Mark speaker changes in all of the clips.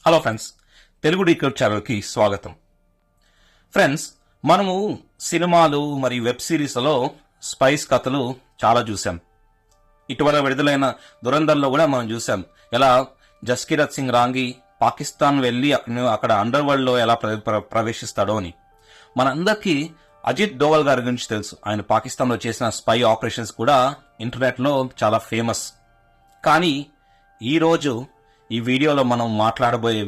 Speaker 1: Hello friends, Telugu decode ఛానల్కి స్వాగతం. Friends, మనము సినిమాలు మరియు వెబ్ సిరీస్లలో స్పైస్ కథలు చాలా చూసాం. ఇటీవల విడుదలైన దురంధర్లో కూడా మనం చూసాం ఎలా జస్కిరత్ సింగ్ రాంగి పాకిస్తాన్ వెళ్ళి అక్కడ అండర్ వరల్డ్ లో ఎలా ప్రవేశిస్తాడో అని. మనందరికీ అజిత్ డోవల్ గారి గురించి తెలుసు. ఆయన పాకిస్తాన్లో చేసిన స్పై ఆపరేషన్స్ కూడా ఇంటర్నెట్లో చాలా ఫేమస్. కానీ ఈరోజు ఈ వీడియోలో మనం మాట్లాడబోయే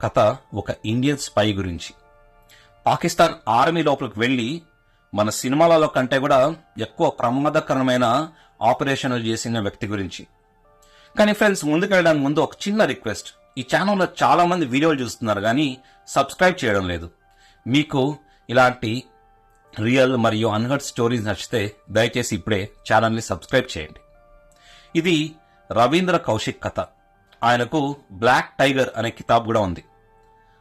Speaker 1: కథ ఒక ఇండియన్ స్పై గురించి. పాకిస్తాన్ ఆర్మీ లోపలికి వెళ్ళి మన సినిమాలలో కంటే కూడా ఎక్కువ ప్రమాదకరమైన ఆపరేషన్లు చేసిన వ్యక్తి గురించి. కానీ ఫ్రెండ్స్, ముందుకెళ్ళడానికి ముందు ఒక చిన్న రిక్వెస్ట్. ఈ ఛానల్లో చాలా మంది వీడియోలు చూస్తున్నారు కానీ సబ్స్క్రైబ్ చేయడం లేదు. మీకు ఇలాంటి రియల్ మరియు అన్హర్డ్ స్టోరీస్ నచ్చితే దయచేసి ఇప్పుడే ఛానల్ని సబ్స్క్రైబ్ చేయండి. ఇది రవీంద్ర కౌశిక్ కథ. ఆయనకు బ్లాక్ టైగర్ అనే కితాబ్ కూడా ఉంది.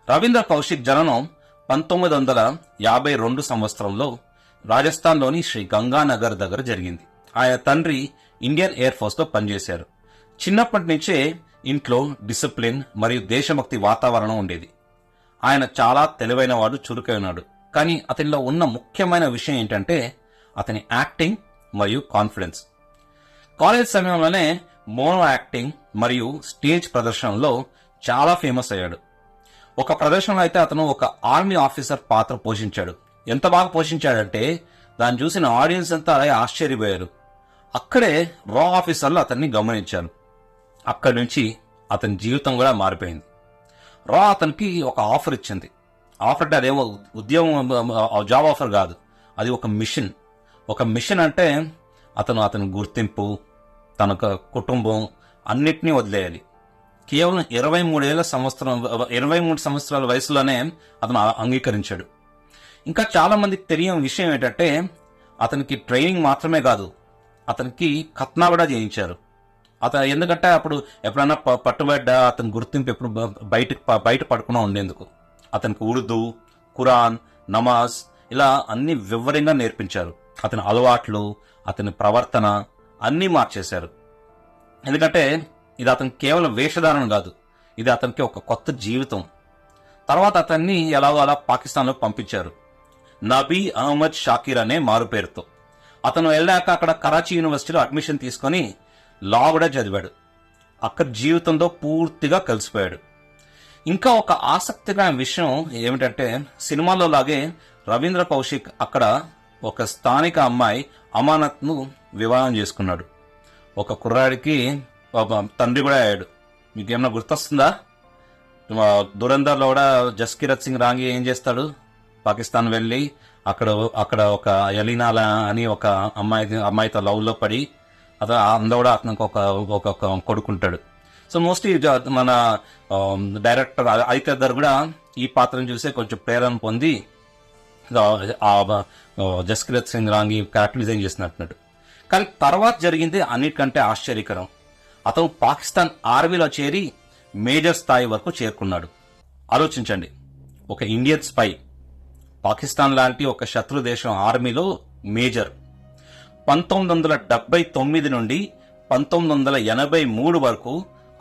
Speaker 1: రవీంద్ర కౌశిక్ జననం 1952 సంవత్సరంలో రాజస్థాన్లోని శ్రీ గంగానగర్ దగ్గర జరిగింది. ఆయన తండ్రి ఇండియన్ ఎయిర్ ఫోర్స్ లో పనిచేశారు. చిన్నప్పటి నుంచే ఇంట్లో డిసిప్లిన్ మరియు దేశభక్తి వాతావరణం ఉండేది. ఆయన చాలా తెలివైనవాడు, చురుకైనవాడు. కానీ అతనిలో ఉన్న ముఖ్యమైన విషయం ఏంటంటే అతని యాక్టింగ్ మరియు కాన్ఫిడెన్స్. కాలేజ్ సమయంలోనే మోనో యాక్టింగ్ మరియు స్టేజ్ ప్రదర్శనలో చాలా ఫేమస్ అయ్యాడు. ఒక ప్రదర్శనలో అయితే అతను ఒక ఆర్మీ ఆఫీసర్ పాత్ర పోషించాడు. ఎంత బాగా పోషించాడంటే దాన్ని చూసిన ఆడియన్స్ అంతా అలాగే ఆశ్చర్యపోయారు. అక్కడే రా ఆఫీసర్లు అతన్ని గమనించారు. అక్కడి నుంచి అతని జీవితం కూడా మారిపోయింది. రా అతనికి ఒక ఆఫర్ ఇచ్చింది. ఆఫర్ అంటే అదేమో ఉద్యోగం, జాబ్ ఆఫర్ కాదు, అది ఒక మిషన్. ఒక మిషన్ అంటే అతని గుర్తింపు, తన కుటుంబం అన్నిటినీ వదిలేయాలి. కేవలం 23 సంవత్సరాల వయసులోనే అతను అంగీకరించాడు. ఇంకా చాలా మందికి తెలియని విషయం ఏంటంటే అతనికి ట్రైనింగ్ మాత్రమే కాదు, అతనికి ఖత్నా కూడా చేయించారు. ఎందుకంటే అప్పుడు ఎప్పుడైనా పట్టుబడ్డ అతని గుర్తింపు ఎప్పుడు బయట పడకుండా ఉండేందుకు అతనికి ఉర్దూ, ఖురాన్, నమాజ్ ఇలా అన్ని వివరంగా నేర్పించారు. అతని అలవాట్లు, అతని ప్రవర్తన అన్నీ మార్చేశారు. ఎందుకంటే ఇది అతనికి కేవలం వేషధారణ కాదు, ఇది అతనికి ఒక కొత్త జీవితం. తర్వాత అతన్ని ఎలాగో అలా పాకిస్తాన్లో పంపించారు, నబీ అహ్మద్ షాకీర్ అనే మారు పేరుతో. అతను వెళ్ళాక అక్కడ కరాచీ యూనివర్సిటీలో అడ్మిషన్ తీసుకుని లా కూడా చదివాడు. అక్కడ జీవితంతో పూర్తిగా కలిసిపోయాడు. ఇంకా ఒక ఆసక్తికరమైన విషయం ఏమిటంటే సినిమాలో లాగే రవీంద్ర కౌశిక్ అక్కడ ఒక స్థానిక అమ్మాయి అమానత్ ను వివాహం చేసుకున్నాడు. ఒక కుర్రాడికి తండ్రి కూడా అయ్యాడు. మీకేమన్నా గుర్తొస్తుందా? దురంధర్లో కూడా జస్కిరత్ సింగ్ రాంగి ఏం చేస్తాడు? పాకిస్తాన్ వెళ్ళి అక్కడ ఒక ఎలీనా అని ఒక అమ్మాయితో లవ్ లో పడి కూడా అతనికి ఒక కొడుకుంటాడు. సో మోస్ట్లీ మన డైరెక్టర్ ఐతేదర్ కూడా ఈ పాత్రను చూసే కొంచెం ప్రేరణ పొంది జస్కిరత్ సింగ్ రాంగి క్యారెక్టర్ డిజైన్ చేసినట్టున్నాడు. కానీ తర్వాత జరిగింది అన్నిటికంటే ఆశ్చర్యకరం. అతను పాకిస్తాన్ ఆర్మీలో చేరి మేజర్ స్థాయి వరకు చేరుకున్నాడు. ఆలోచించండి, ఒక ఇండియన్ స్పై పాకిస్తాన్ లాంటి ఒక శత్రు దేశం ఆర్మీలో మేజర్. 1979 నుండి 1983 వరకు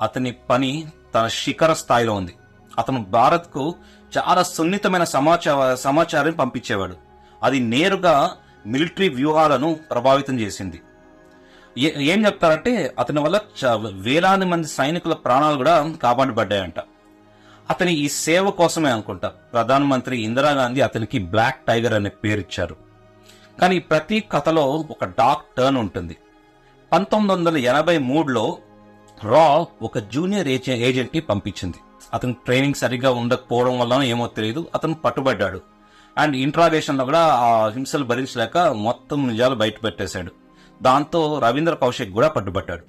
Speaker 1: అతని పని తన శిఖర స్థాయిలో ఉంది. అతను భారత్కు చాలా సున్నితమైన సమాచారం పంపించేవాడు. అది నేరుగా మిలిటరీ వ్యూహాలను ప్రభావితం చేసింది. ఏం చెప్తారంటే అతని వల్ల వేలాది మంది సైనికుల ప్రాణాలు కూడా కాపాడబడ్డాయంట. అతని ఈ సేవ కోసమే అనుకుంటా ప్రధానమంత్రి ఇందిరాగాంధీ అతనికి బ్లాక్ టైగర్ అనే పేరిచ్చారు. కానీ ప్రతి కథలో ఒక డార్క్ టర్న్ ఉంటుంది. 1983లో రా ఒక జూనియర్ ఏజెంట్ ని పంపించింది. అతను ట్రైనింగ్ సరిగ్గా ఉండకపోవడం వల్ల ఏమో తెలియదు, అతను పట్టుబడ్డాడు. అండ్ ఇంట్రాగేషన్ లో కూడా ఆ హింసలు భరించలేక మొత్తం నిజాలు బయట పెట్టేశాడు. దాంతో రవీంద్ర కౌశిక్ కూడా పట్టుబట్టాడు.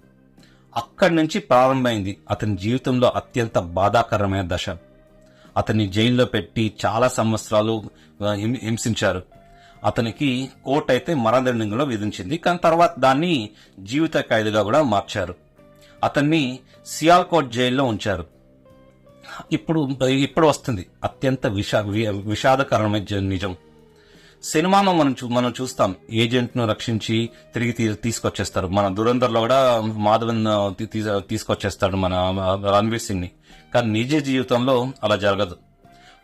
Speaker 1: అక్కడి నుంచి ప్రారంభమైంది అతని జీవితంలో అత్యంత బాధాకరమైన దశ. అతన్ని జైల్లో పెట్టి చాలా సంవత్సరాలు హింసించారు. అతనికి కోర్టు అయితే మరణదండనలో విధించింది, కానీ తర్వాత దాన్ని జీవిత ఖైదుగా కూడా మార్చారు. అతన్ని సియాల్కోట్ జైల్లో ఉంచారు. ఇప్పుడు వస్తుంది అత్యంత విషాదకరమైన నిజం. సినిమాను మనం చూస్తాం, ఏజెంట్ ను రక్షించి తిరిగి తీసుకొచ్చేస్తారు. మన దురంధర్లో కూడా మాధవన్ తీసుకొచ్చేస్తాడు మన రణ్వీర్ సింగ్ ని. కానీ నిజ జీవితంలో అలా జరగదు.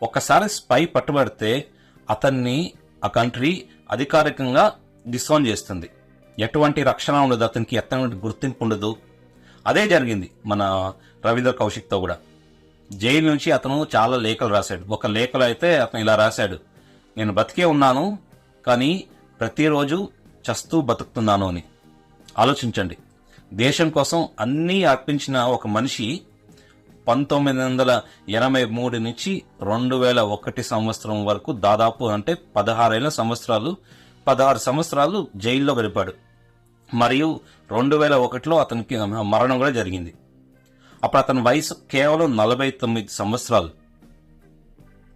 Speaker 1: ఒక్కసారి స్పై పట్టుబడితే అతన్ని ఆ కంట్రీ అధికారికంగా డిసోన్ చేస్తుంది. ఎటువంటి రక్షణ ఉండదు, అతనికి ఎటువంటి గుర్తింపు ఉండదు. అదే జరిగింది మన రవీంద్ర కౌశిక్ తో కూడా. జైలు నుంచి అతను చాలా లేఖలు రాశాడు. ఒక లేఖలో అయితే అతను ఇలా రాశాడు, నేను బతికే ఉన్నాను కానీ ప్రతిరోజు చస్తూ బతుకుతున్నాను అని. ఆలోచించండి, దేశం కోసం అన్నీ అర్పించిన ఒక మనిషి 1983 నుంచి 2001 సంవత్సరం వరకు దాదాపు అంటే 16 సంవత్సరాలు జైల్లో గడిపాడు. మరియు 2001లో అతనికి మరణం కూడా జరిగింది. అప్పుడు అతని వయసు కేవలం 49 సంవత్సరాలు,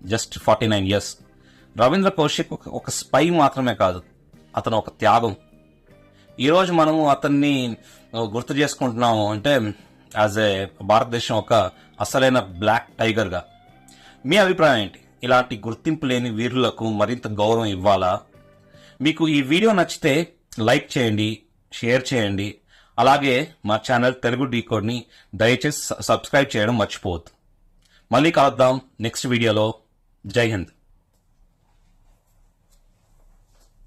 Speaker 1: జస్ట్ 49 ఇయర్స్. రవీంద్ర కౌశిక్ ఒక స్పై మాత్రమే కాదు, అతను ఒక త్యాగం. ఈరోజు మనము అతన్ని గుర్తు చేసుకుంటున్నాము అంటే యాజ్ ఏ భారతదేశం ఒక అసలైన బ్లాక్ టైగర్ గా. మీ అభిప్రాయం ఏంటి? ఇలాంటి గుర్తింపు లేని వీరులకు మరింత గౌరవం ఇవ్వాలా? మీకు ఈ వీడియో నచ్చితే లైక్ చేయండి, షేర్ చేయండి. అలాగే మా ఛానల్ తెలుగు డీకోడ్ ని దయచేసి సబ్స్క్రైబ్ చేయడం మర్చిపోవద్దు. మళ్ళీ కలుద్దాం నెక్స్ట్ వీడియోలో. జై హింద్.